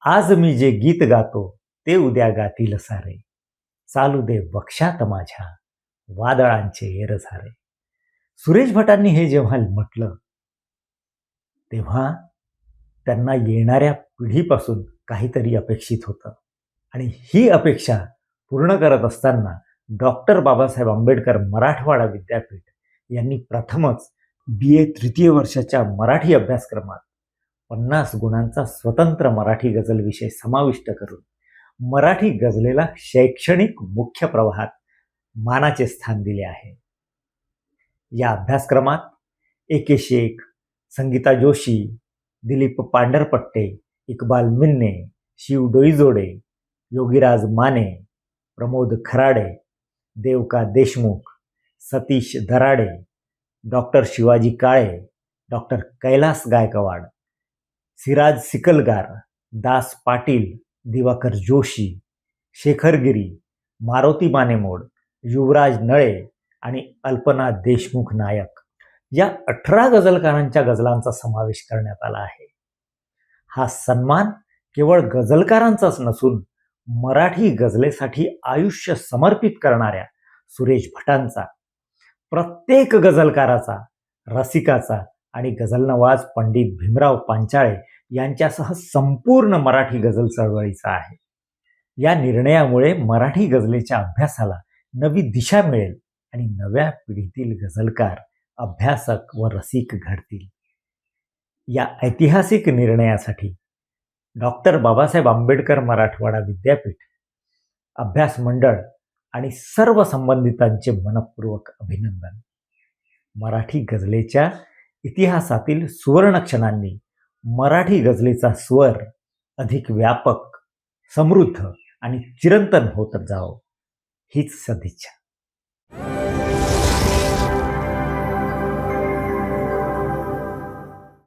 आज मी जे गीत गातो ते उद्या गातील सारे. चालू दे वक्षात माझ्या वादळांचे एरझारे. सुरेश भटांनी हे जेव्हा म्हटलं तेव्हा त्यांना येणाऱ्या पिढीपासून काहीतरी अपेक्षित होतं आणि ही अपेक्षा पूर्ण करत असताना डॉक्टर बाबासाहेब आंबेडकर मराठवाडा विद्यापीठ यांनी प्रथमच BA तृतीय वर्षाच्या मराठी अभ्यासक्रमात 50 गुणांचा स्वतंत्र मराठी गझल विषय समाविष्ट करून मराठी गझलेला शैक्षणिक मुख्य प्रवाहात मानाचे स्थान दिले आहे. या अभ्यासक्रमात AK शेख, संगीता जोशी, दिलीप पांढरपट्टे, इक्बाल मिन्ने, शिव डोईजोडे, योगीराज माने, प्रमोद खराडे, देवका देशमुख, सतीश दराडे, डॉक्टर शिवाजी काळे, डॉक्टर कैलास गायकवाड, सिराज सिकलगार, दास पाटील, दिवाकर जोशी, शेखर गिरी, मारुती मानेमोड, युवराज नळे आणि अल्पना देशमुख नायक या 18 गझलकारांच्या गझलांचा समावेश करण्यात आला आहे. हा सन्मान केवळ गझलकारांचाच नसून मराठी गझलेसाठी आयुष्य समर्पित करणाऱ्या सुरेश भटांचा, प्रत्येक गझलकाराचा, रसिकाचा आणि गझलनवाज पंडित भीमराव पांचाळे यांच्यासह संपूर्ण मराठी गझल चळवळीचा आहे. या निर्णयामुळे मराठी गझलेच्या अभ्यासाला नवी दिशा मिळेल आणि नव्या पिढीतील गझलकार, अभ्यासक व रसिक घडतील. या ऐतिहासिक निर्णयासाठी डॉक्टर बाबासाहेब आंबेडकर मराठवाडा विद्यापीठ, अभ्यास मंडळ आणि सर्व संबंधितांचे मनपूर्वक अभिनंदन. मराठी गझलेच्या इतिहासातील सुवर्ण क्षणांनी मराठी गझलेचा स्वर अधिक व्यापक, समृद्ध आणि चिरंतन होत जावो हीच सदिच्छा.